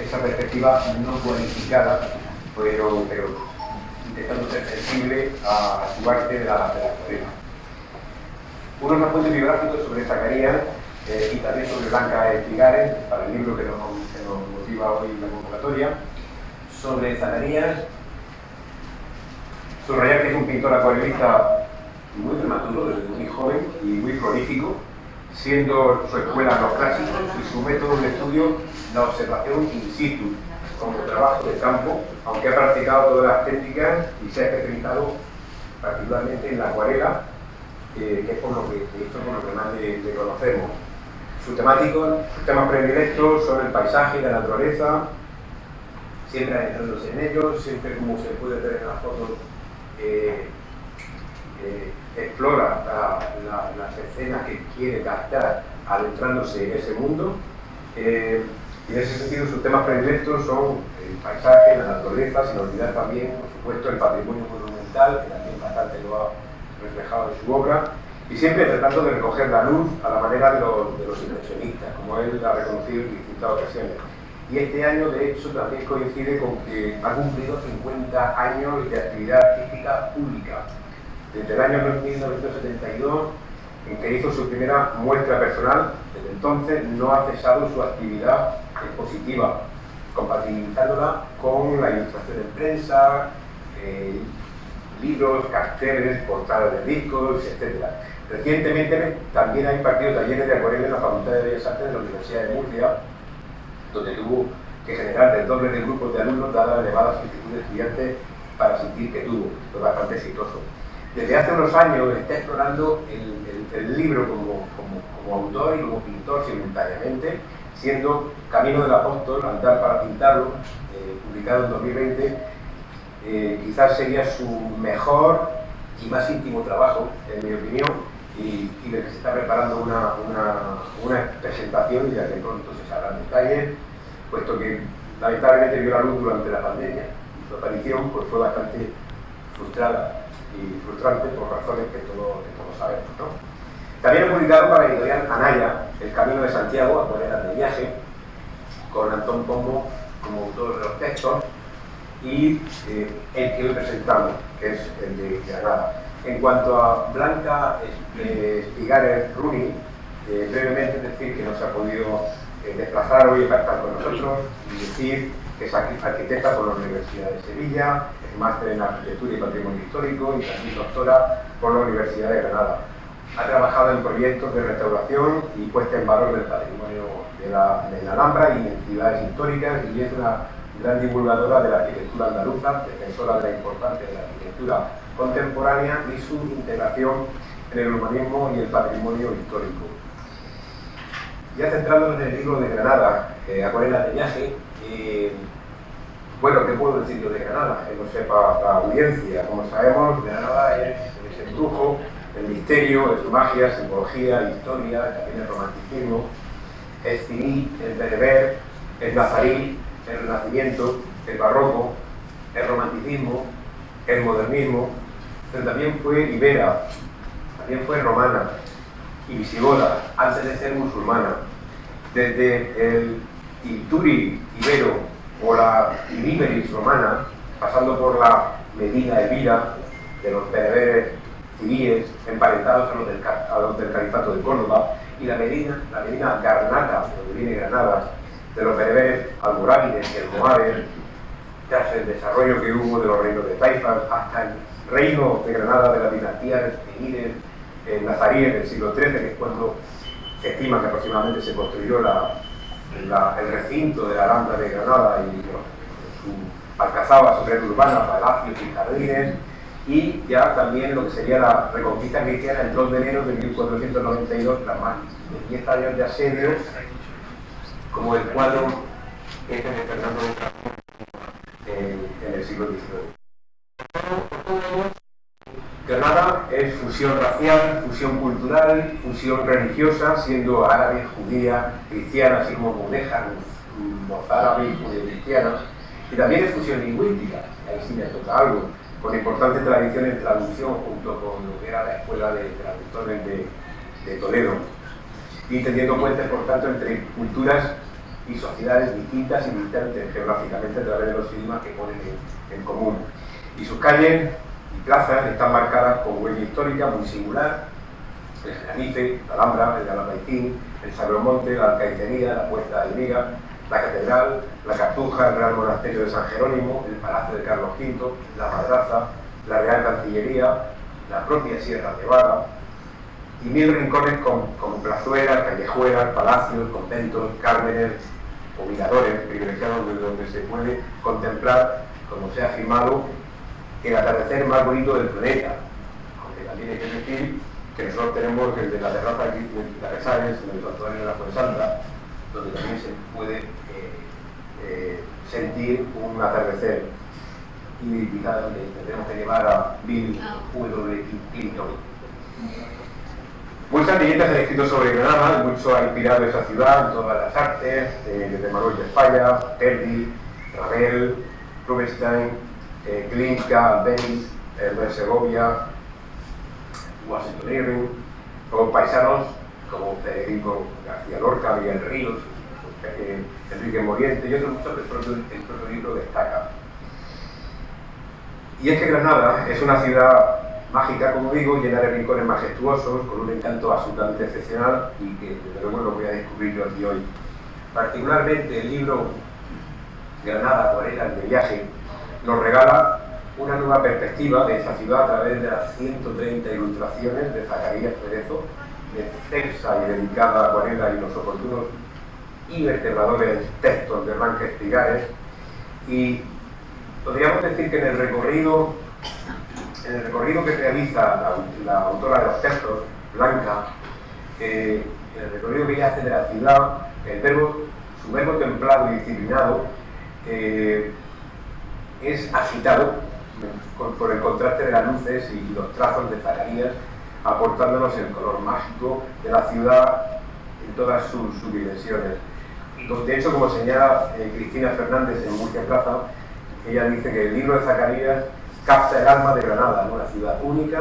esa perspectiva no cualificada, pero intentando ser sensible a su arte de la poema. Unos apuntes biográficos sobre Zacarías y también sobre Blanca Espigares, para el libro que nos motiva hoy la convocatoria. Sobre Zacarías, subrayar que es un pintor acuarelista muy prematuro, desde muy joven y muy prolífico, siendo su escuela los clásicos y su método de estudio la observación in situ, como trabajo de campo, aunque ha practicado todas las técnicas y se ha especializado particularmente en la acuarela, que es por lo que más le conocemos. Sus temas predilectos son el paisaje y la naturaleza, siempre adentrándose en ellos, siempre, como se puede ver en las fotos, explora las escenas que quiere captar adentrándose en ese mundo. Y en ese sentido sus temas predilectos son el paisaje, la naturaleza, sin olvidar también, por supuesto, el patrimonio monumental, que también bastante lo ha reflejado en su obra, y siempre tratando de recoger la luz a la manera de los impresionistas, como él ha reconocido en distintas ocasiones. Y este año, de hecho, también coincide con que ha cumplido 50 años de actividad artística pública. Desde el año 1972, en que hizo su primera muestra personal, desde entonces no ha cesado su actividad expositiva, compatibilizándola con la ilustración en prensa, libros, carteles, portadas de discos, etc. Recientemente también ha impartido talleres de acuarela en la Facultad de Bellas Artes de la Universidad de Murcia, donde tuvo que generar el doble de grupos de alumnos dada la elevada solicitud de estudiantes para asistir que tuvo. Fue bastante exitoso. Desde hace unos años está explorando el libro como autor y como pintor simultáneamente, siendo Camino del Apóstol, Andar para pintarlo, publicado en 2020, quizás sería su mejor y más íntimo trabajo, en mi opinión, y de que se está preparando una presentación y de que pronto se sabrán detalles, puesto que lamentablemente vio la luz durante la pandemia y su aparición pues, fue bastante frustrada y frustrante por razones que todos sabemos, ¿no? También he publicado para la editorial Anaya El Camino de Santiago, acuarelas de viaje, con Antón Pombo como autor de los textos, y el que hoy presentamos, que es el de Granada. En cuanto a Blanca Espigares Runi, brevemente decir que no se ha podido desplazar hoy para estar con nosotros y decir que es arquitecta por la Universidad de Sevilla, es máster en Arquitectura y Patrimonio Histórico y también doctora por la Universidad de Granada. Ha trabajado en proyectos de restauración y puesta en valor del patrimonio de la Alhambra y en ciudades históricas, y es una gran divulgadora de la arquitectura andaluza, defensora de la importancia de la arquitectura contemporánea y su integración en el urbanismo y el patrimonio histórico. Ya centrándonos en el libro de Granada, Acuarelas de viaje, bueno, ¿qué puedo decir yo de Granada? Que no sepa la audiencia. Como sabemos, Granada es el embrujo, el misterio, es su magia, simbología, historia, también el romanticismo, es civil, el bereber, el nazarí, el renacimiento, el barroco, el romanticismo, el modernismo, pero también fue ibera, también fue romana y visigoda, antes de ser musulmana. Desde el Ilturi ibero o la Iliberis romana, pasando por la Medina Elvira, de los bereberes civiles emparentados a los del Califato de Córdoba, y la Medina Garnata, de donde viene Granada, de los bereberes almorávides y almohades, tras el desarrollo que hubo de los reinos de Taifas, hasta el reino de Granada de la dinastía emires nazaríes del siglo XIII, que es cuando se estima que aproximadamente se construyó el recinto de la Alhambra de Granada y su alcazaba, su red urbana, palacios y jardines, y ya también lo que sería la reconquista cristiana el 2 de enero de 1492, tras más de 10 años de asedio, como el cuadro que es de Fernando de Carrasco en el siglo XIX. Granada es fusión racial, fusión cultural, fusión religiosa, siendo árabe, judía, cristiana, así como mudéjar, mozárabe y judeo-cristiana, y también es fusión lingüística, ahí sí me toca algo, con importantes tradiciones de traducción junto con lo que era la Escuela de Traductores de Toledo, y teniendo puentes, por tanto, entre culturas y sociedades distintas y distantes geográficamente a través de los idiomas que ponen en común. Y sus calles y plazas están marcadas con huella histórica muy singular: el Generalife, la Alhambra, el Albaicín, el Sagromonte, la Alcaicería, la Puerta de Viga, la Catedral, la Cartuja, el Real Monasterio de San Jerónimo, el Palacio de Carlos V, la Madraza, la Real Cancillería, la propia Sierra de Vaga, y 1000 rincones con plazuelas, callejuelas, palacios, conventos, cármenes o miradores privilegiados desde donde se puede contemplar, como se ha afirmado, el atardecer más bonito del planeta. Aunque también hay que decir que nosotros tenemos el de la terraza de Caresares, en el santuario de la Fuensanta, donde también se puede sentir un atardecer, y quizás donde tendremos que llevar a Bill W. Clinton. Muchas leyendas han escrito sobre Granada, mucho ha inspirado esa ciudad en todas las artes, desde Manuel de Falla, Verdi, Ravel, Rubinstein, Glinka, Venice, de Segovia, Washington Irving, con paisanos como Federico García Lorca, Miguel Ríos, Enrique Moriente y otros muchos que el propio libro destaca. Y es que Granada es una ciudad mágica, como digo, llena de rincones majestuosos, con un encanto absolutamente excepcional y que desde luego lo voy a descubrir yo aquí hoy. Particularmente el libro Granada, Acuarelas de Viaje nos regala una nueva perspectiva de esa ciudad a través de las 130 ilustraciones de Zacarías Cerezo, extensa y dedicada a acuarela y los oportunos y vertebradores textos de Blanca Espigares. Y podríamos decir que en el recorrido que realiza la autora de los textos, Blanca, en el recorrido que ella hace de la ciudad, su verbo templado y disciplinado es agitado por el contraste de las luces y los trazos de Zacarías, aportándonos el color mágico de la ciudad en todas sus dimensiones. De hecho, como señala Cristina Fernández en Murcia Plaza, ella dice que el libro de Zacarías capta el alma de Granada, una ciudad única,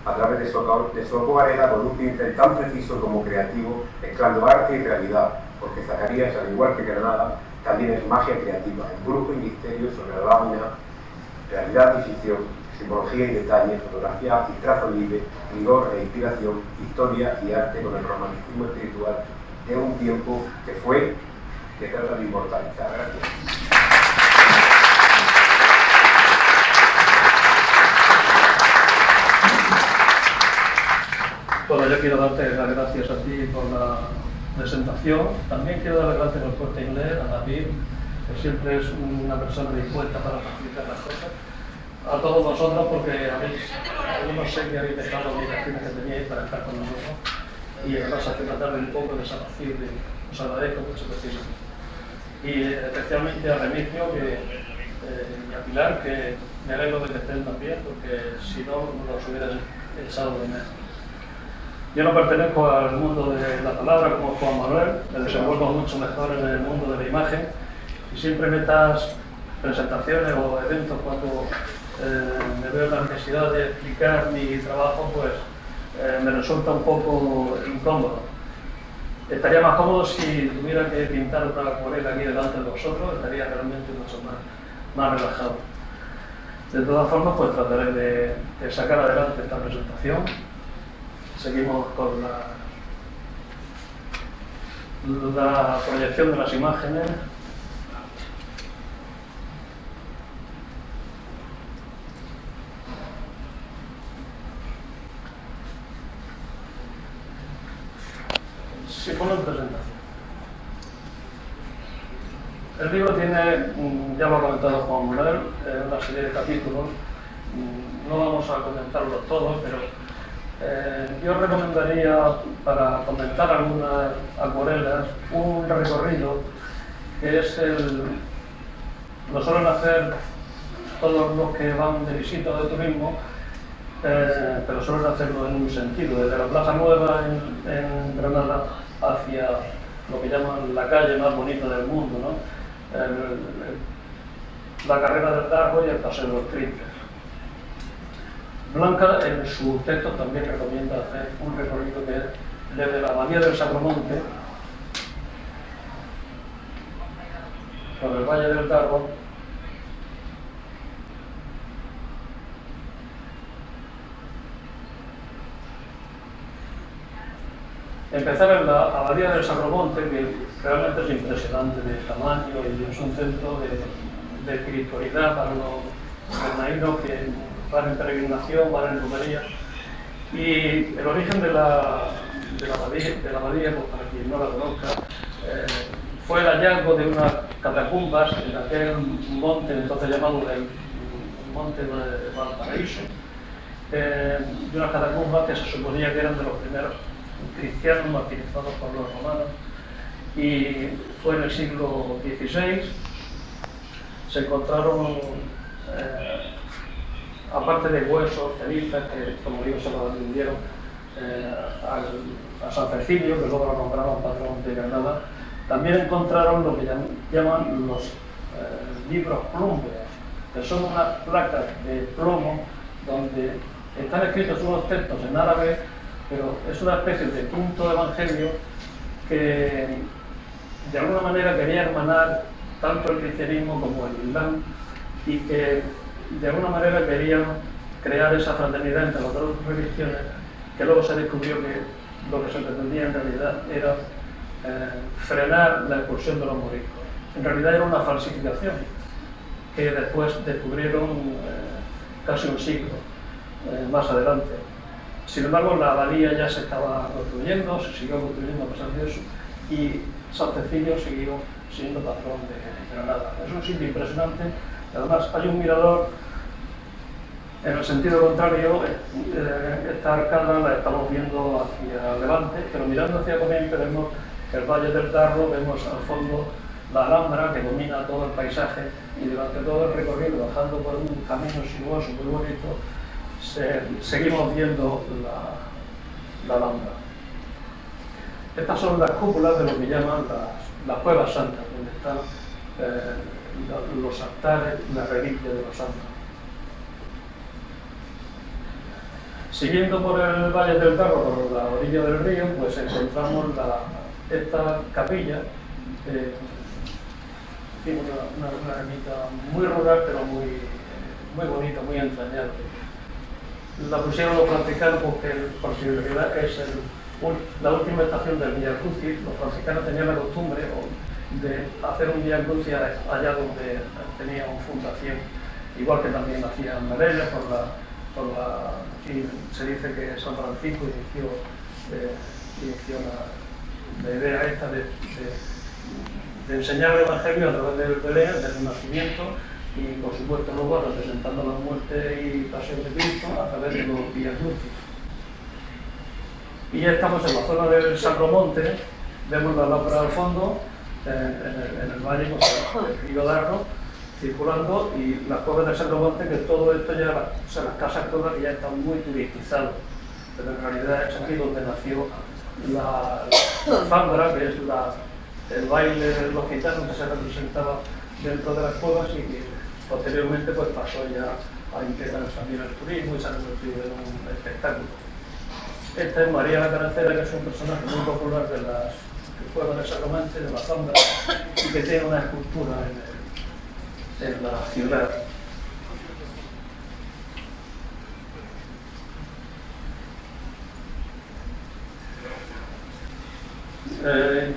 a través de su acuarela con un pincel tan preciso como creativo, mezclando arte y realidad, porque Zacarías, al igual que Granada, también es magia creativa, embrujo y misterio sobre la lámina, realidad y ficción, simbología y detalle, fotografía y trazo libre, rigor e inspiración, historia y arte con el romanticismo espiritual de un tiempo que fue, que trata de inmortalizar. Gracias. Bueno, yo quiero darte las gracias a ti por la presentación. También quiero dar las gracias al Corte Inglés, a David, que siempre es una persona dispuesta para facilitar las cosas. A todos vosotros, porque algunos sé que habéis dejado obligaciones que teníais para estar con nosotros y además hace tratar un poco desapacible. Os agradezco mucho precisamente. Y especialmente a Remigio y a Pilar, que me alegro de que estén también, porque si no, los hubieran echado de menos. Yo no pertenezco al mundo de la palabra como Juan Manuel, me desenvuelvo mucho mejor en el mundo de la imagen y siempre en estas presentaciones o eventos cuando me veo la necesidad de explicar mi trabajo, pues me resulta un poco incómodo. Estaría más cómodo si tuviera que pintar otra acuarela aquí delante de vosotros, estaría realmente mucho más relajado. De todas formas, pues trataré de sacar adelante esta presentación. Seguimos con la proyección de las imágenes. Sí, ponlo en presentación. El libro tiene, ya lo ha comentado Juan Manuel, una serie de capítulos. No vamos a comentarlos todos, pero yo recomendaría, para comentar algunas acuarelas, un recorrido que es lo suelen hacer todos los que van de visita o de turismo, pero suelen hacerlo en un sentido, desde la Plaza Nueva en Granada hacia lo que llaman la calle más bonita del mundo, ¿no? La carrera del Darbo y el Paseo de los Triples. Blanca en su texto también recomienda hacer un recorrido que es desde la Abadía del Sagromonte por el Valle del Darro, empezar en la abadía del Sacromonte, que realmente es impresionante de tamaño y es un centro de espiritualidad para los granadinos que van en peregrinación, van en romería. Y el origen de la abadía, pues para quien no la conozca, fue el hallazgo de unas catacumbas en aquel monte, entonces llamado el Monte de Valparaíso, de unas catacumbas que se suponía que eran de los primeros cristianos martirizados por los romanos, y fue en el siglo XVI. Se encontraron, aparte de huesos, cenizas, que como digo se lo vendieron a San Cecilio, que luego lo nombraron patrón de Granada. También encontraron lo que llaman los libros plúmbeos, que son unas placas de plomo donde están escritos unos textos en árabe, pero es una especie de quinto evangelio que de alguna manera quería hermanar tanto el cristianismo como el islam, y que de alguna manera querían crear esa fraternidad entre las dos religiones, que luego se descubrió que lo que se pretendía en realidad era frenar la expulsión de los moriscos. En realidad era una falsificación que después descubrieron casi un siglo más adelante. Sin embargo, la abadía ya se estaba construyendo, se siguió construyendo a pesar de eso, y San Cecilio siguió siendo patrón de Granada. Es un sitio impresionante. Además, hay un mirador en el sentido contrario. Esta arcada la estamos viendo hacia Levante, pero mirando hacia Poniente vemos el Valle del Darro, vemos al fondo la Alhambra que domina todo el paisaje, y durante todo el recorrido, bajando por un camino sinuoso muy bonito, seguimos viendo la Alhambra. Estas son las cúpulas de lo que llaman las cuevas santas, donde están los altares, las reliquias de los santos. Siguiendo por el Valle del Darro, por la orilla del río, pues encontramos esta capilla, una ermita muy rural, pero muy bonita, muy entrañable. La pusieron los franciscanos porque en realidad es la última estación del Via Crucis. Los franciscanos tenían la costumbre de hacer un Via Crucis allá donde tenían fundación, igual que también hacían Melilla y se dice que San Francisco inició la idea esta de enseñar el Evangelio a través del Belén, del nacimiento, y por supuesto luego representando la muerte y pasión de Cristo a través de los Via Crucis. Y ya estamos en la zona del Sacromonte, vemos la lámpara al fondo, en el valle, el río Darro, circulando, y las cuevas del Sacromonte, que todo esto ya, las casas todas que ya están muy turistizadas, pero en realidad es aquí donde nació la zambra, que es el baile de los gitanos que se representaba dentro de las cuevas, y que posteriormente pues pasó ya a integrar también el turismo y se ha convertido en un espectáculo. Esta es María la Carretera, que es un personaje muy popular de las cuevas del Sacromonte, de la zambra, y que tiene una escultura en la ciudad.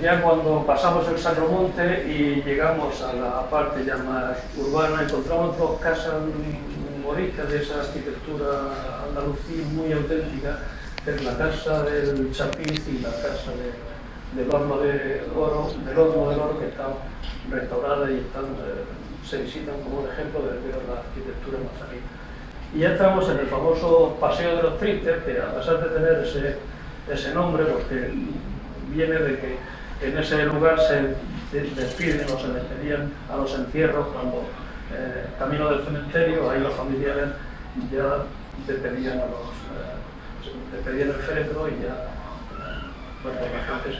Ya cuando pasamos el Sacromonte y llegamos a la parte ya más urbana, encontramos dos casas moriscas de esa arquitectura andalusí muy auténtica, que es la casa del Chapiz y la casa del horno del oro, que están restauradas y se visitan como un ejemplo de la arquitectura nazarí. Y ya estamos en el famoso Paseo de los Tristes, que a pesar de tener ese nombre, porque viene de que en ese lugar se despiden o se despedían a los entierros cuando camino del cementerio, ahí los familiares ya despedían el féretro, y ya bueno, la gente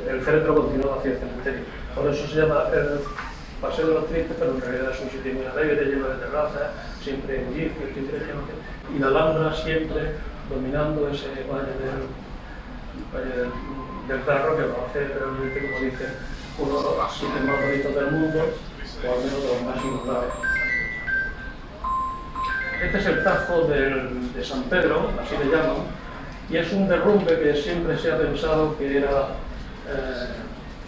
el féretro continuaba hacia el cementerio. Por eso se llama el Paseo de los Tristes, pero en realidad es un sitio muy alegre, lleno de terrazas, siempre bullicio, siempre gente, y la Alhambra siempre dominando ese valle del Darro, que lo hace realmente, como dicen, uno de los sitios más bonitos del mundo, o al menos de los más singulares. Este es el Tajo de San Pedro, así le llaman, y es un derrumbe que siempre se ha pensado que era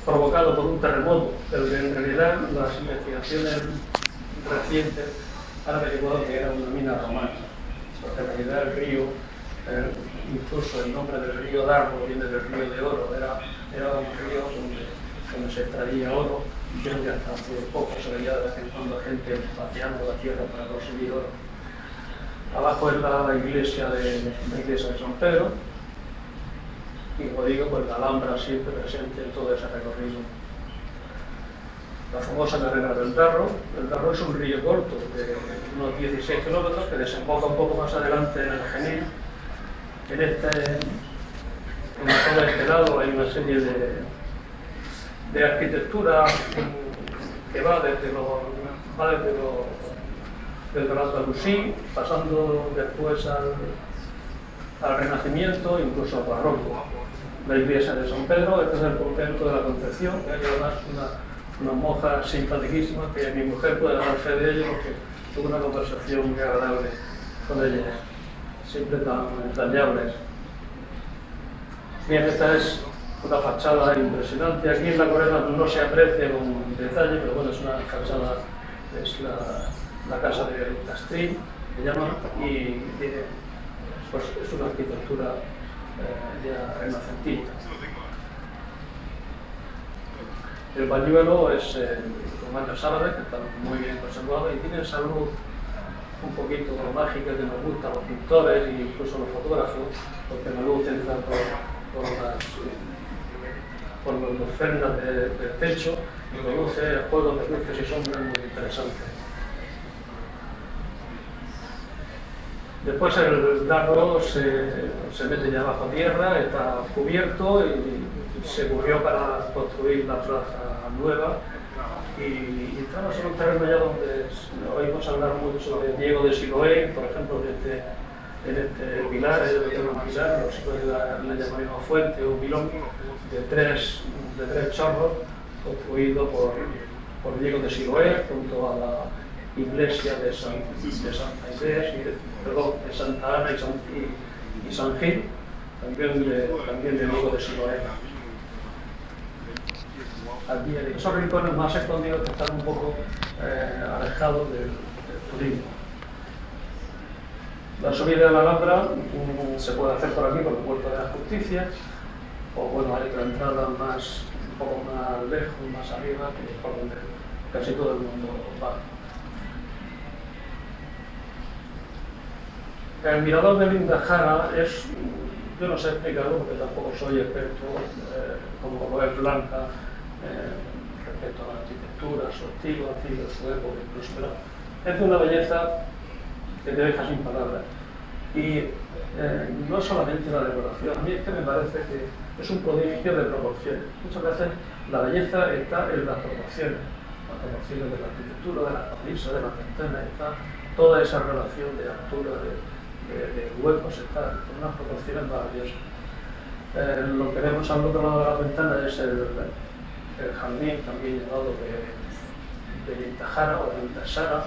provocado por un terremoto, pero que en realidad las investigaciones recientes han averiguado que era una mina romana, porque en realidad el río, incluso el nombre del río Darro viene del río de Oro, era un río donde se extraía oro, y creo que hasta hace poco se veía de vez en cuando gente vaciando la tierra para conseguir oro. Abajo es la iglesia de San Pedro, y como digo, pues la Alhambra siempre presente en todo ese recorrido. La famosa carrera del Darro. El Darro es un río corto de unos 16 kilómetros que desemboca un poco más adelante en el Genil. En todo este lado hay una serie de arquitectura que va desde el Andalusí, pasando después al Renacimiento, incluso al Barroco. La iglesia de San Pedro, este es el convento de la Concepción, que hay además una monja simpaticísima, que mi mujer puede dar fe de ello porque tuve una conversación muy agradable con ella, siempre tan entrañables. Bien, esta es una fachada impresionante. Aquí en la Corena no se aprecia con detalle, pero bueno, es una fachada, es la casa de Castell, se llama, y tiene, pues, es una arquitectura ya renacentista. El pañuelo es con manchas árabes, que están muy bien conservados y tiene esa luz un poquito mágica que nos gusta a los pintores e incluso a los fotógrafos, porque la luz entra por los fendas del techo y produce juegos de luces y sombras muy interesantes. Después el Darro se mete ya bajo tierra, está cubierto y se cubrió para construir la plaza nueva. Y estamos en un terreno ya donde oímos hablar mucho de Diego de Siloé, por ejemplo, en este pilar, ellos tienen un pilar, no sé si le llamaríamos fuente o pilón, de tres chorros, construido por Diego de Siloé, junto a la iglesia de Santa Ana y San Gil, también de Diego de Siloé. Aquí esos rincones más escondidos que están un poco alejados del turismo. La subida de la Alhambra se puede hacer por aquí, por el Puerto de la Justicia, o bueno, hay otra entrada un poco más lejos, más arriba, que es por donde casi todo el mundo va. El mirador de Lindajara es, yo no sé explicarlo porque tampoco soy experto, como es Blanca, respecto a la arquitectura, su estilo, su época incluso, pero es de una belleza que te deja sin palabras. Y no solamente la decoración, a mí es que me parece que es un prodigio de proporciones. Muchas veces la belleza está en las proporciones de la arquitectura, de las cornisas, de las ventanas, está toda esa relación de altura, de huecos, está con unas proporciones maravillosas. Lo que vemos al otro lado de la ventana es el jardín, también llamado de Lindajara o de Lindasara.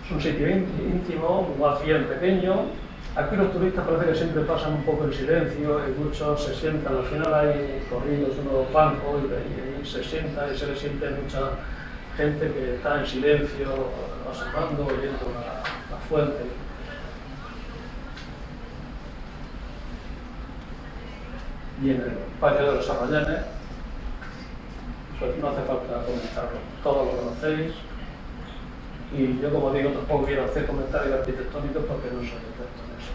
Es un sitio íntimo, más bien pequeño. Aquí los turistas parece que siempre pasan un poco en silencio y muchos se sientan. Al final hay corridos, unos bancos y se sienta y se le siente mucha gente que está en silencio, observando, oyendo la fuente. Y en el patio de los Arrayanes, pues no hace falta comentarlo, todos lo conocéis. Y yo, como digo, tampoco quiero hacer comentarios arquitectónicos porque no soy experto en eso.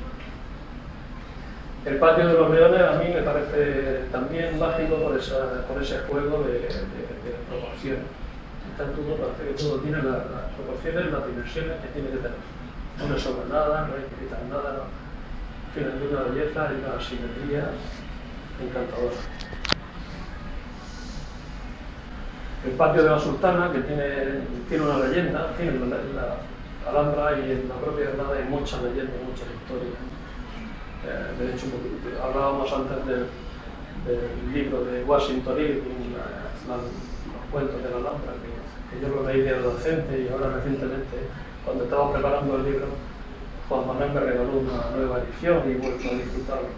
El patio de los Leones a mí me parece también mágico por ese juego de proporciones. Parece que todo tiene las proporciones, las dimensiones que tiene que tener. No le sobra nada, no hay que quitar nada, no. En fin, hay una belleza, hay una simetría encantadora. El patio de la Sultana, que tiene una leyenda, en fin, en la Alhambra y en la propia Granada hay muchas leyendas, muchas historias. De hecho, hablábamos antes del libro de Washington Irving, los cuentos de la Alhambra, que yo lo leí de adolescente y ahora recientemente, cuando estaba preparando el libro, Juan Manuel me regaló una nueva edición y he vuelto a disfrutarlo.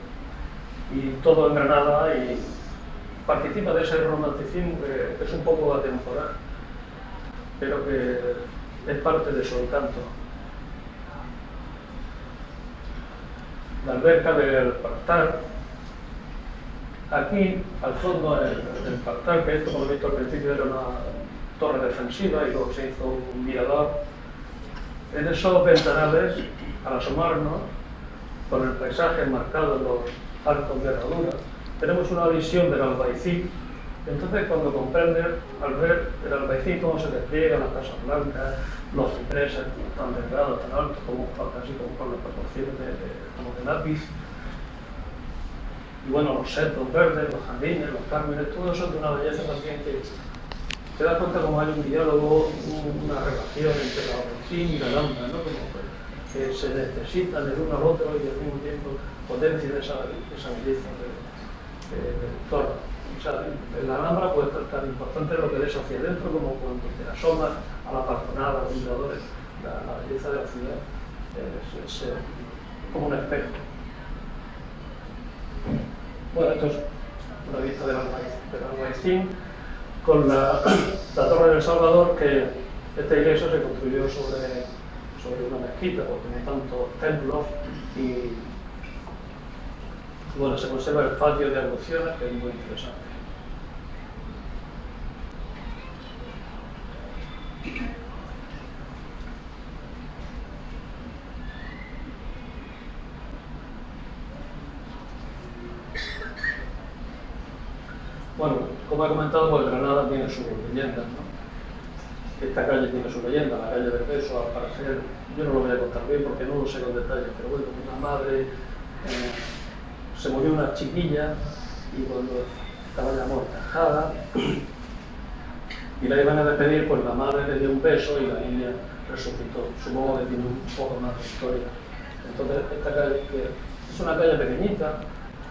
Y todo en Granada y participa de ese romanticismo que es un poco atemporal, pero que es parte de su encanto. La alberca del Partal, aquí al fondo del Partal, que esto como he visto al principio era una torre defensiva y luego se hizo un mirador, en esos ventanales, al asomarnos, con el paisaje marcado en los arcos de herradura, tenemos una visión del Albaicín. Entonces, cuando comprendes, al ver el Albaicín cómo se despliega, las casas blancas, los cipreses tan delgados, tan altos, como casi como con las proporciones como de lápiz, y bueno, los setos verdes, los jardines, los cármenes, todo eso es de una belleza también que te das cuenta como hay un diálogo, una relación entre el Albaicín y la Alhambra, ¿no? Como que se necesitan el uno al otro y al mismo tiempo potencian esa belleza del entorno. O sea, en la Alhambra puede ser tan importante lo que ves hacia adentro como cuando te asomas a la partonada, a los miradores. La belleza de la ciudad es como un espejo. Bueno, esto es una vista del Albaicín con la Torre del Salvador, que esta iglesia se construyó sobre una mezquita, porque tiene tantos templos y bueno, se conserva el patio de abluciones, que es muy interesante. Bueno, como he comentado, pues Granada tiene sus leyendas, ¿no? Esta calle tiene su leyenda, la calle del Beso, al parecer, yo no lo voy a contar bien porque no lo sé con detalle, pero bueno, una madre, se murió una chiquilla y cuando estaba ya amortajada y la iban a despedir, pues la madre le dio un beso y la niña resucitó. Supongo que tiene un poco más de historia. Entonces, esta calle, que es una calle pequeñita,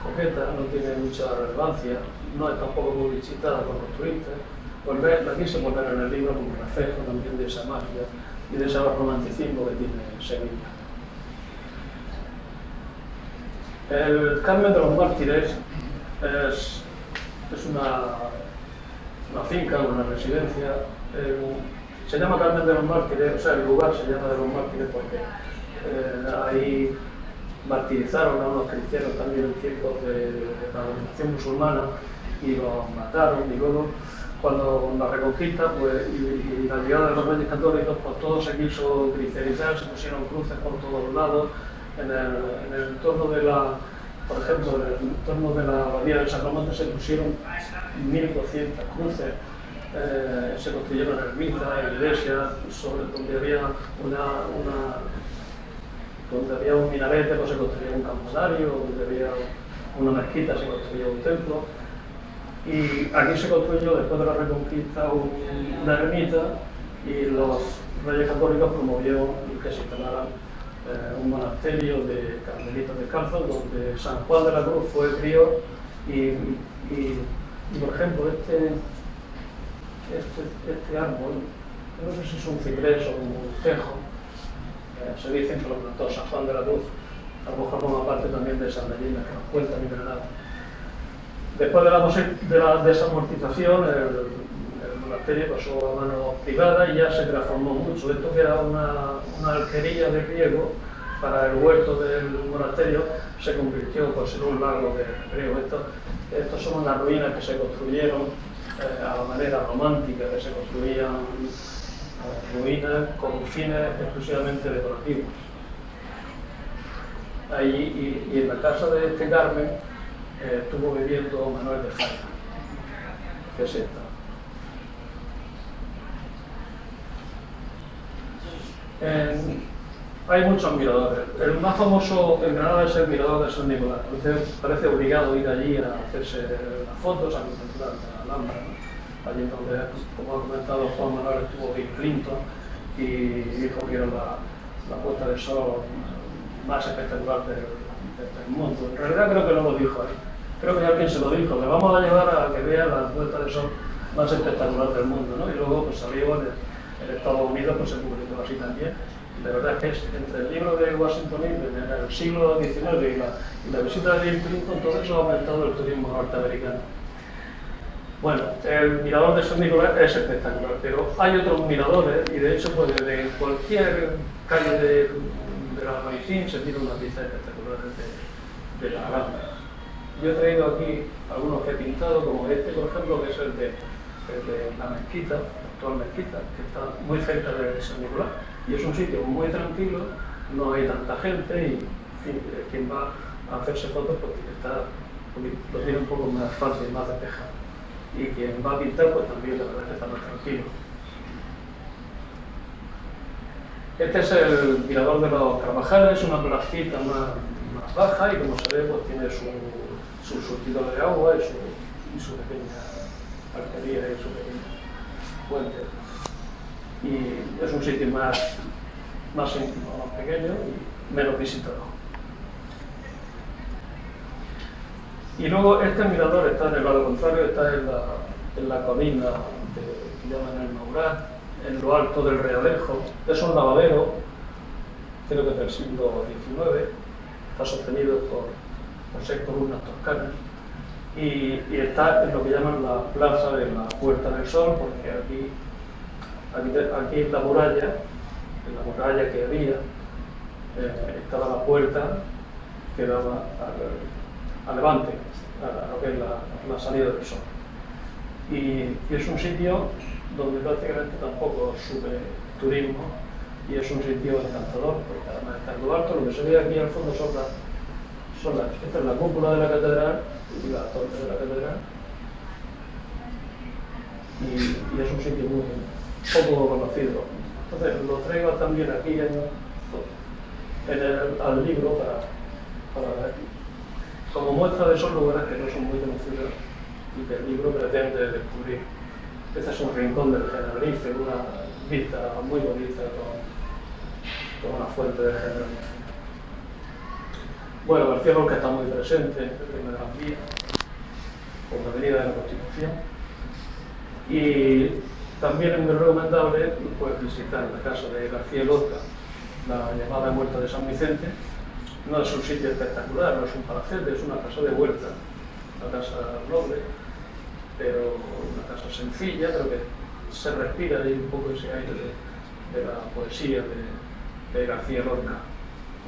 coqueta, no tiene mucha relevancia, no es tampoco muy visitada por los turistas, pues aquí se puede ver en el libro como un reflejo también de esa magia y de ese romanticismo que tiene Sevilla. El Carmen de los Mártires es una finca, una residencia. Se llama Carmen de los Mártires, o sea, el lugar se llama de los Mártires porque ahí martirizaron a unos cristianos también en tiempos de la dominación musulmana y los mataron, y luego cuando la reconquista pues, y la llegada de los reyes católicos, pues todo se quiso cristianizar, se pusieron cruces por todos lados. En el entorno de la, por ejemplo, en el entorno de la abadía del Sacromonte se pusieron 1200 cruces, se construyeron ermitas, iglesias, sobre donde había donde había un minarete, pues se construía un campanario, donde había una mezquita, se construía un templo. Y aquí se construyó, después de la Reconquista, una ermita y los reyes católicos promovieron que se instalara un monasterio de carmelitas descalzos, donde San Juan de la Cruz fue prior y por ejemplo, este árbol, no sé si es un ciprés o un tejo, se dice que lo plantó San Juan de la Cruz, a lo mejor forma parte también de esas leyendas que nos cuentan en Granada. Después de la desamortización, el monasterio pasó a manos privadas y ya se transformó mucho. Esto que era una alquería de riego para el huerto del monasterio se convirtió pues, en un lago de riego. Estos son unas ruinas que se construyeron a la manera romántica, que se construían ruinas con fines exclusivamente decorativos. Ahí, y en la casa de este Carmen estuvo viviendo Manuel de Falla, que es esta. Hay muchos miradores. El más famoso en Granada es el mirador de San Nicolás. Entonces parece obligado ir allí a hacerse las fotos, a contemplar la Alhambra, ¿no? Allí donde, como ha comentado Juan Manuel, estuvo Bill Clinton y dijo que era la puesta de sol más espectacular del mundo. En realidad creo que no lo dijo ahí. Creo que alguien se lo dijo. Le vamos a llevar a que vea la puesta de sol más espectacular del mundo, ¿no? Y luego pues salió en Estados Unidos, pues se publicó así también. Y la verdad es que es entre el libro de Washington Irving en el siglo XIX y la visita de Bill Clinton, todo eso ha aumentado el turismo norteamericano. Bueno, el mirador de San Nicolás es espectacular, pero hay otros miradores y de hecho pues desde cualquier calle de la Maricín se tira una vista espectacular de la Alhambra. Yo he traído aquí algunos que he pintado, como este por ejemplo, que es el de la mezquita, la actual mezquita, que está muy cerca de San Nicolás y es un sitio muy tranquilo, no hay tanta gente y en fin, quien va a hacerse fotos pues lo tiene un poco más fácil, más despejado. Y quien va a pintar, pues también la verdad es que está más tranquilo. Este es el mirador de los Carvajales, una placita más baja y como se ve, pues tiene su surtidor de agua y su pequeña artería y su pequeña fuente. Y es un sitio más íntimo, más pequeño y menos visitado. Y luego este mirador está en el lado contrario, está en la colina que llaman el Maurat, en lo alto del Realejo. Es un lavadero, creo que del siglo XIX, está sostenido por 6 columnas toscanas y está en lo que llaman la plaza de la Puerta del Sol, porque aquí en la muralla que había, estaba la puerta que daba a levante, a lo que es la salida del sol. Y es un sitio donde prácticamente tampoco sube turismo y es un sitio encantador, porque además está en lo alto. Lo que se ve aquí al fondo esta es la cúpula de la catedral y la torre de la catedral. Y es un sitio muy poco conocido. Entonces lo traigo también aquí al libro para como muestra de esos lugares que no son muy conocidos y que el libro pretende descubrir. Este es un rincón del Generalife, una vista muy bonita con una fuente de Generalife. Bueno, García Lorca está muy presente en la vía, por la Avenida de la Constitución. Y también es muy recomendable pues, visitar la casa de García Lorca, la llamada Huerta de San Vicente. No es un sitio espectacular, no es un palacete, es una casa de huerta, una casa noble, pero una casa sencilla, pero que se respira ahí un poco ese aire de la poesía de García Lorca.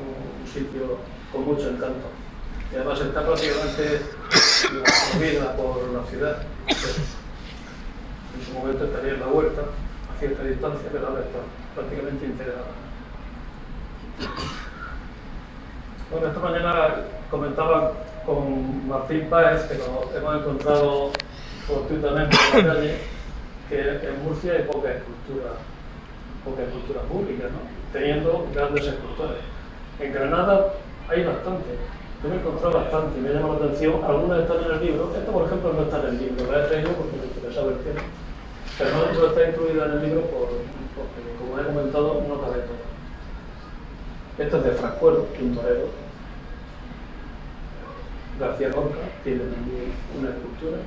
Un sitio con mucho encanto. Y además está prácticamente movida por la ciudad. En su momento estaría en la huerta, a cierta distancia, pero ahora está prácticamente integrada. Bueno, esta mañana comentaba con Martín Páez, que nos hemos encontrado fortuitamente en la calle, que en Murcia hay poca escultura pública, ¿no? Teniendo grandes escultores. En Granada hay bastante. Yo me he encontrado bastante y me llama la atención. Algunas están en el libro. Esta, por ejemplo, no está en el libro. La he traído porque me interesaba el tema. Pero no está incluida en el libro porque, como he comentado, no cabe todo. Esto es de Frascuelo, un torero. García Lorca tiene también una escultura.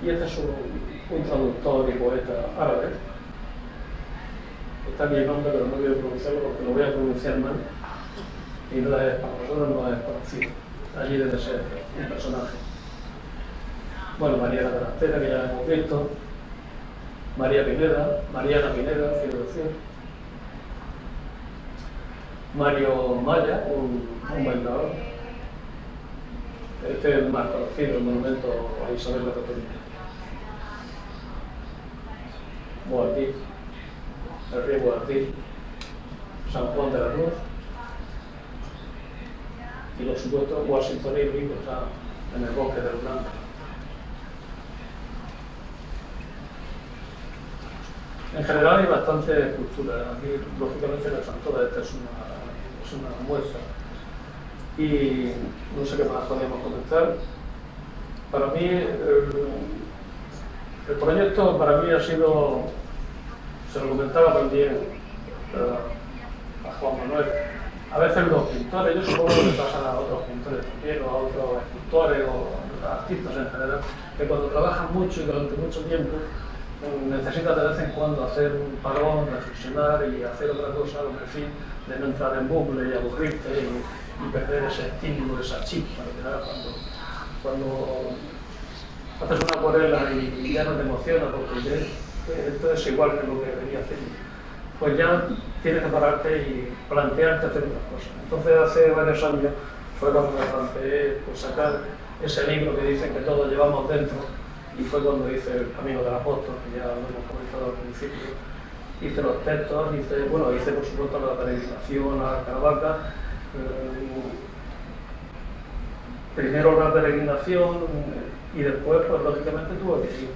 Y este es un traductor y poeta árabe. Está aquí el nombre, pero no quiero pronunciarlo porque lo voy a pronunciar mal. Y para nosotros no es conocido. Allí debe ser un personaje. Bueno, María la Delantera, que ya hemos visto. Mariana Pineda, quiero decir. Mario Maya, un bailador. Este es el más conocido, el monumento a Isabel la Católica. Boabdil, el rey Boabdil, San Juan de la Cruz y los supuestos Washington Irving, que está en el bosque del Blanco. En general hay bastante escultura. Aquí, lógicamente, no están todas. Esta es una muestra. Y no sé qué más podríamos comentar. Para mí, el proyecto para mí ha sido, se lo comentaba también a Juan Manuel, a veces los pintores, yo supongo que le pasa a otros pintores también, o a otros escultores, o a artistas en general, que que cuando trabajas mucho y durante mucho tiempo, necesitas de vez en cuando hacer un parón, reflexionar y hacer otra cosa con el fin de no entrar en bucle y aburrirte y perder ese estímulo, esa chispa que te da cuando haces una acuarela y ya no te emociona porque esto es igual que lo que venía haciendo. Pues ya tienes que pararte y plantearte hacer otras cosas. Entonces hace varios años fue cuando me planteé pues, sacar ese libro que dicen que todos llevamos dentro, y fue cuando hice El Camino del Apóstol, que ya lo hemos comentado al principio. Hice los textos, hice por supuesto la peregrinación a Caravaca. Primero la peregrinación y después, pues lógicamente tuve que ir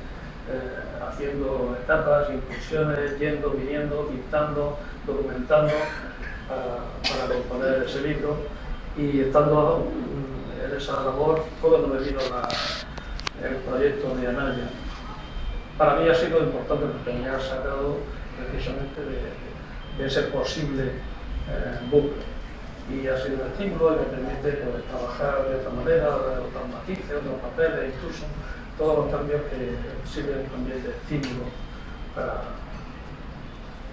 haciendo etapas, incursiones, yendo, viniendo, pintando, documentando para componer ese libro. Y estando en esa labor fue cuando me vino el proyecto de Anaya. Para mí ha sido importante porque me ha sacado precisamente de ese posible bucle. Y ha sido un estímulo y me permite pues, trabajar de otra manera, de otros matices, otros papeles, incluso todos los cambios que sirven también de estímulo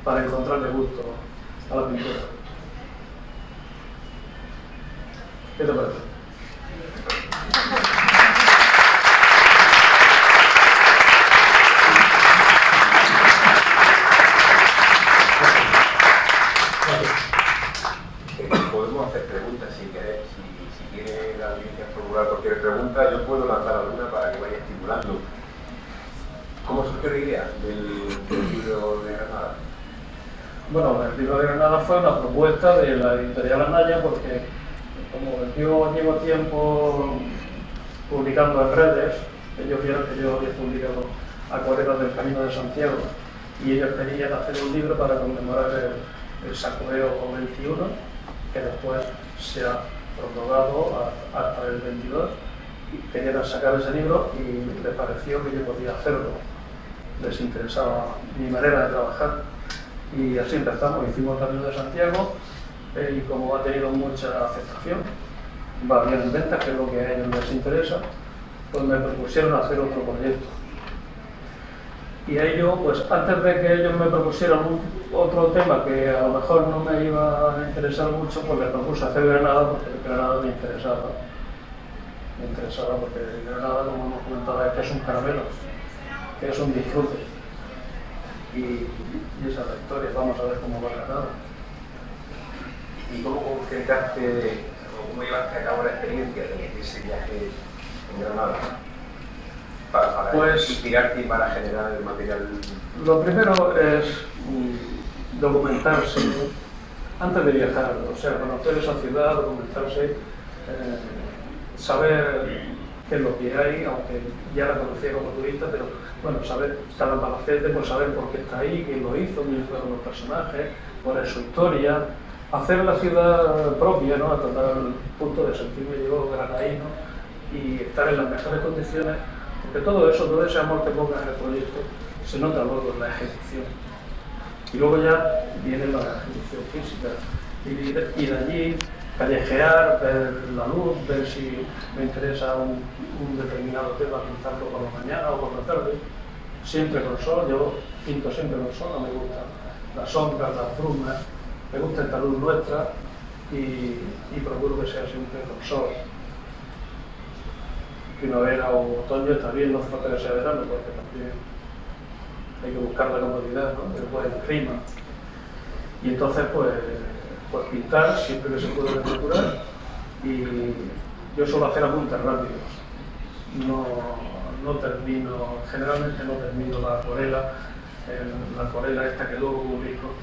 para encontrarle gusto a la pintura. ¿Qué te parece? Podemos hacer preguntas si queréis, si quiere la audiencia formular cualquier pregunta, yo puedo lanzar alguna para que vaya estimulando. ¿Cómo surgió la idea del libro de Granada? Bueno, el libro de Granada fue una propuesta de la editorial Anaya porque como yo llevo tiempo publicando en redes, ellos vieron que yo había publicado Acuarelas del Camino de Santiago y ellos querían hacer un libro para conmemorar el Sacudeo 21, que después se ha prorrogado hasta el 22. Querían sacar ese libro y les pareció que yo podía hacerlo. Les interesaba mi manera de trabajar y así empezamos, hicimos el Camino de Santiago y como ha tenido mucha aceptación, va bien en ventas, que es lo que a ellos les interesa, pues me propusieron hacer otro proyecto. Y a ello, pues antes de que ellos me propusieran otro tema que a lo mejor no me iba a interesar mucho, pues les propuse hacer Granada porque Granada me interesaba. Me interesaba porque Granada, como hemos comentado, es que es un caramelo, que es un disfrute. Y esa es la historia, vamos a ver cómo va Granada. ¿Y cómo concretaste o cómo llevaste a cabo la experiencia de ese viaje en Granada? Para pues, inspirarte y para generar el material. Lo primero es documentarse antes de viajar, o sea, conocer esa ciudad, documentarse, saber qué es lo que hay, aunque ya la conocía como turista, pero bueno, saber cada palacete, pues saber por qué está ahí, quién lo hizo, quiénes fueron los personajes, cuál es su historia, hacer la ciudad propia, ¿no? Hasta tal punto de sentirme yo granadino y estar en las mejores condiciones. Porque todo eso, todo ese amor que pongas en el proyecto, se nota luego en la ejecución. Y luego ya viene la ejecución física. Y de allí callejear, ver la luz, ver si me interesa un determinado tema, pintarlo por la mañana o por la tarde. Siempre con sol, yo pinto siempre con sol, no me gustan las sombras, las brumas, me gusta esta luz nuestra y procuro que sea siempre con sol. Primavera o otoño está bien, no hace falta que sea verano porque también hay que buscar la comodidad, ¿no? El buen clima. Y entonces pues pintar siempre que se puede procurar y yo suelo hacer apuntes rápidos. No termino, generalmente no termino la acuarela esta que luego publico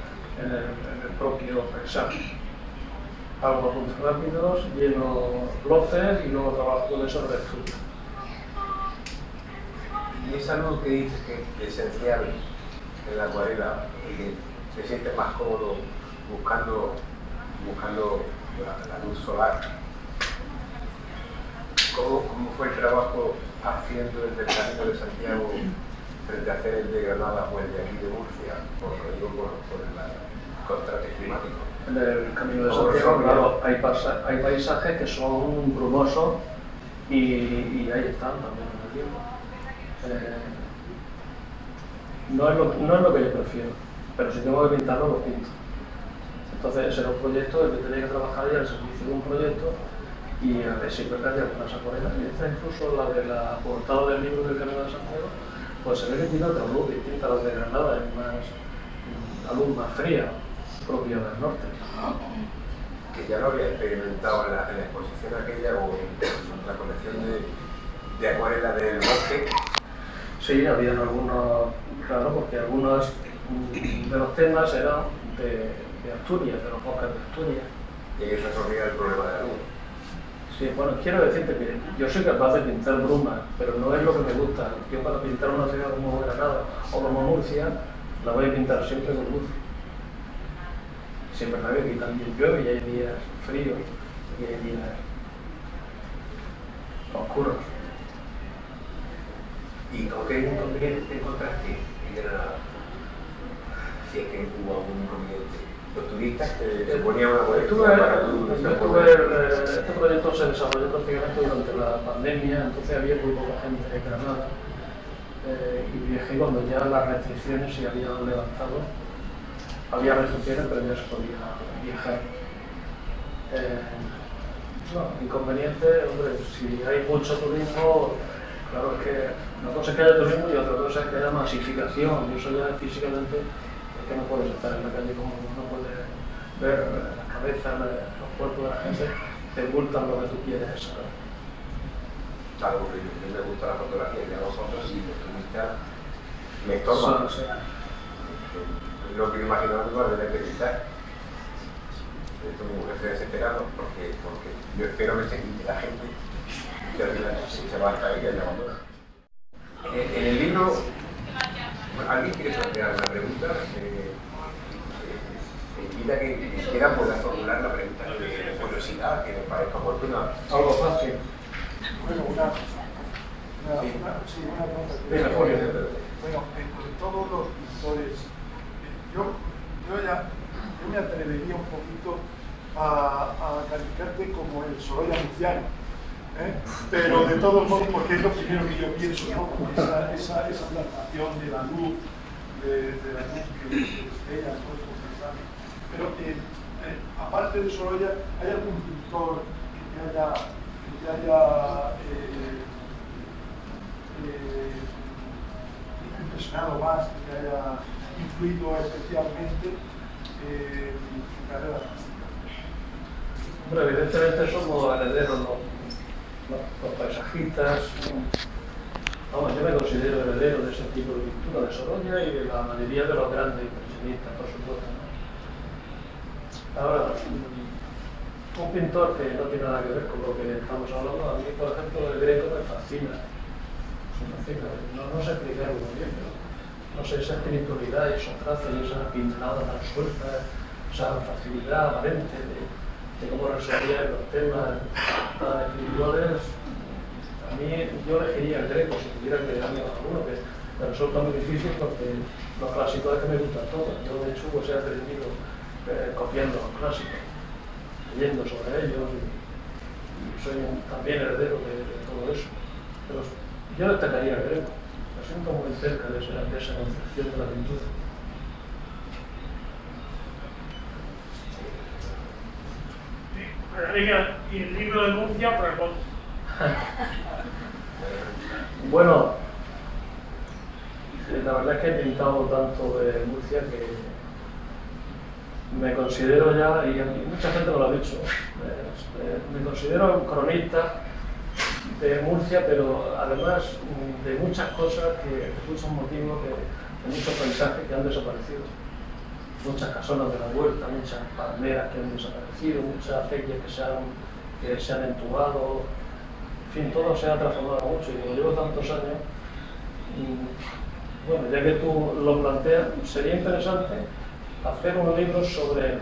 en el propio paisaje. Hago apuntes rápidos, lleno glosses y luego trabajo con eso de estudio. Y es algo que dices que es esencial en la acuarela y que se siente más cómodo buscando la luz solar. ¿Cómo fue el trabajo haciendo el del Camino de Santiago frente a hacer el de Granada o el de aquí de Murcia? Por el contraste climático. En el Camino de Santiago, claro, hay paisajes que son brumosos y ahí están también en el libro. No es lo que yo prefiero, pero si tengo que pintarlo, lo pinto. Entonces ese era un proyecto el que tenía que trabajar ya al servicio de un proyecto y a ver si es verdad que algunas acuarelas, y esta incluso la de la portada del libro del Camino de Santiago, pues se ve que tiene otra luz distinta a la de Granada, es más, la luz más fría, propia del norte. Que ya lo había experimentado en la exposición aquella o en la colección de acuarelas del bosque. Sí, habían algunos, claro, porque algunos de los temas eran de Asturias, de los bosques de Asturias. Y ahí resolvía el problema de la luz. Sí, bueno, quiero decirte que yo soy capaz de pintar brumas, pero no es lo que me gusta. Yo para pintar una ciudad como Granada o como Murcia, la voy a pintar siempre con luz. Si es verdad que aquí también llueve y hay días fríos y hay días oscuros. ¿Y con qué inconveniente te encontraste en Granada? Si es que hubo algún inconveniente. Los turistas te ponían una molestia para tu... Este proyecto se desarrolló prácticamente durante la pandemia, entonces había muy poca gente en Granada y viajé cuando ya las restricciones se habían levantado. Había restricciones, pero ya se podía viajar. No, inconveniente, hombre, si hay mucho turismo, claro, es que una cosa es que haya turismo y otra cosa es que haya masificación, y eso ya físicamente es que no puedes estar en la calle como no puedes ver las cabezas, los cuerpos de la gente, te ocultan lo que tú quieres saber. Claro, porque a mí me gusta la fotografía, y hago fotos y los turistas me estorban. Sí. Lo que imagino que va a tener que quitar. Esto mi mujer se desesperado porque yo espero que se quite la gente que al final se va a caer y la abandona. En el libro, ¿alguien quiere plantear una pregunta? Se invita que quisiera poder formular la pregunta de curiosidad que me parezca oportuna. Algo fácil. Bueno, una pregunta. Bueno, entre todos los pintores, yo me atrevería un poquito a calificarte como el Sorolla murciano, pero de todos modos, porque es lo primero que yo pienso, ¿no? Esa plantación de la luz, de la luz que destella, todo esto que sabe. Pero aparte de Sorolla, ¿hay algún pintor que te haya impresionado más, que te haya influido especialmente en tu carrera artística? Hombre, evidentemente somos herederos los paisajistas. Vamos, yo me considero heredero de ese tipo de pintura de Sorolla y de la mayoría de los grandes impresionistas, por supuesto, ¿no? Ahora, un pintor que no tiene nada que ver con lo que estamos hablando, a mí, por ejemplo, el Greco me fascina. No sé explicarlo muy bien, pero no sé, esa espiritualidad y esos trazos y esa pincelada tan suelta, esa facilidad aparente de cómo resolver los temas tan espirituales. A mí, yo elegiría el Greco si tuviera que darme alguno, que me resulta muy difícil porque los clásicos es que me gustan todos. Yo, de hecho, pues he aprendido copiando los clásicos, leyendo sobre ellos y soy también heredero de todo eso. Pero yo destacaría el Greco, me siento muy cerca de esa concepción de la pintura. Y el libro de Murcia, pues Bueno, la verdad es que he pintado tanto de Murcia que me considero ya, y mucha gente me lo ha dicho, me considero un cronista de Murcia, pero además de muchas cosas, de muchos motivos, de muchos paisajes que han desaparecido. Muchas casonas de la huerta, muchas palmeras que han desaparecido, muchas acequias que se han entubado, en fin, todo se ha transformado mucho y como llevo tantos años, bueno, ya que tú lo planteas, sería interesante hacer un libro sobre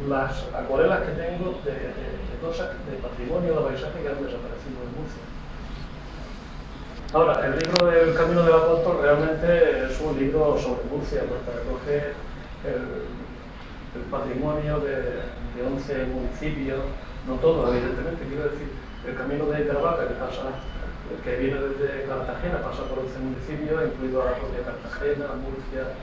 las acuarelas que tengo de cosas, de patrimonio, de paisaje que han desaparecido en Murcia. Ahora, el libro del Camino del Apóstol realmente es un libro sobre Murcia, porque recoge el patrimonio de 11 municipios, no todos evidentemente, quiero decir, el camino de Caravaca que pasa que viene desde Cartagena, pasa por 11 municipios, incluido a la propia Cartagena, Murcia,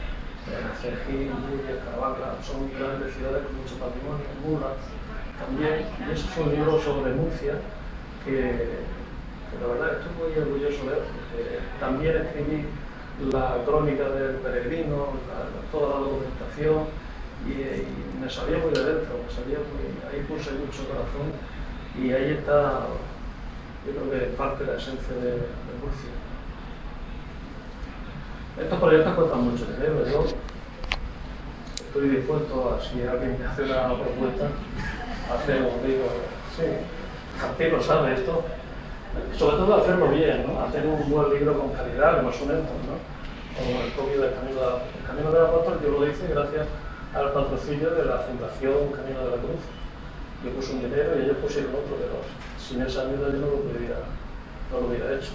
Cejín, Murcia, Caravaca. Son grandes ciudades con mucho patrimonio, Mura también. Y ese es un libro sobre Murcia que la verdad estoy muy orgulloso de él, porque también escribí la crónica del peregrino, toda la documentación, y me salía muy de dentro, ahí puse mucho corazón, y ahí está, yo creo que parte de la esencia de Murcia. Estos proyectos cuestan mucho dinero. Yo estoy dispuesto a, si alguien me hace una propuesta, a hacer un libro. Sí, Martín lo sabe esto. Sobre todo hacerlo bien, ¿no? Hacer un buen libro con calidad, que no son lentos, ¿no? Como el copio del Camino del Apóstol, yo lo hice gracias al patrocinio de la Fundación Camino de la Cruz. Yo puse un dinero y ellos pusieron otro, pero sin esa ayuda yo no lo hubiera hecho.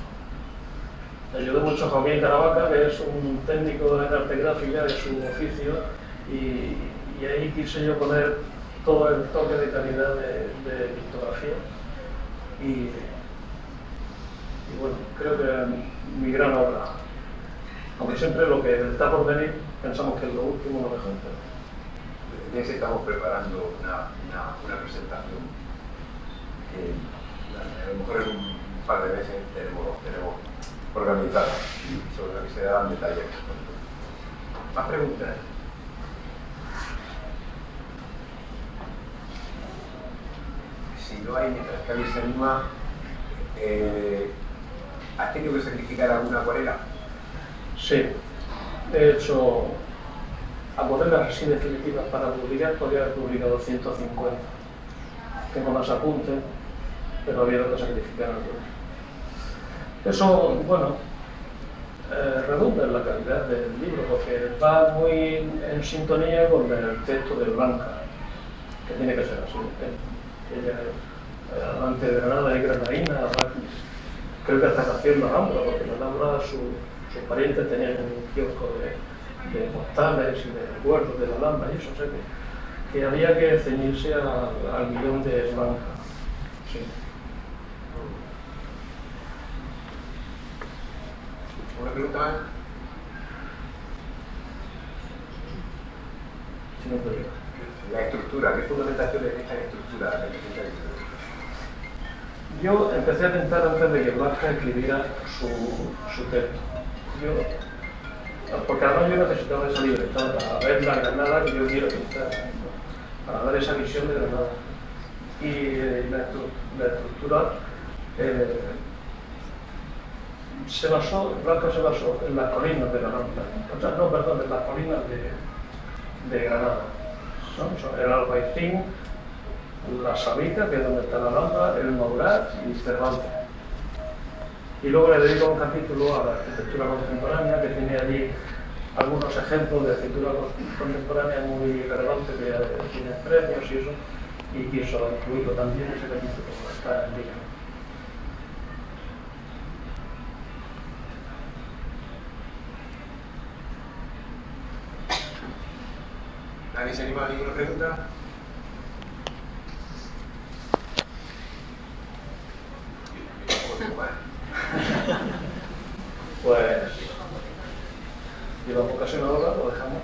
Me ayudó mucho Joaquín Caravaca, que es un técnico en arte gráfica de su oficio, y ahí quise yo poner todo el toque de calidad de pictografía. Y bueno, creo que mi gran obra, aunque siempre lo que está por venir pensamos que es lo último, lo mejor. En ese estamos preparando una presentación que a lo mejor en un par de meses tenemos organizada, sobre la que se darán detalles. ¿Más preguntas? Si no hay, mientras que alguien se anima, ¿has tenido que sacrificar alguna acuarela? Sí, he hecho acuarelas así definitivas para publicar, podría haber publicado 150. Tengo más apuntes, pero había que sacrificar algunas. Eso, bueno, redunda en la calidad del libro, porque va muy en sintonía con el texto de Blanca, que tiene que ser así. Ella es amante de Granada y granadina, creo que hasta nació en la Alhambra, porque en la Alhambra sus parientes tenían un kiosco de postales y de recuerdos de la Alhambra y eso, o sea que había que ceñirse al guión de Blanca. Sí. ¿Una pregunta más? Si no puedo. La estructura, ¿qué fundamentación le deja la estructura de la presentación? Yo empecé a pintar antes de que Blanca escribiera su texto. Porque además yo necesitaba esa libertad para ver la Granada que yo quiero pintar, para dar esa visión de Granada. Y la estructura Blanca se basó en las colinas de Granada, en las colinas de Granada. ¿No? El Albaicín, la Sabita, que es donde está la Alhambra, el Mourad y Cervantes. Y luego le dedico un capítulo a la arquitectura contemporánea, que tiene allí algunos ejemplos de arquitectura contemporánea muy relevantes que tienen premios y eso, y quiso incluirlo también ese capítulo, está en día. ¿Nadie se anima a ninguna pregunta? Pues llevamos casi una hora, lo dejamos.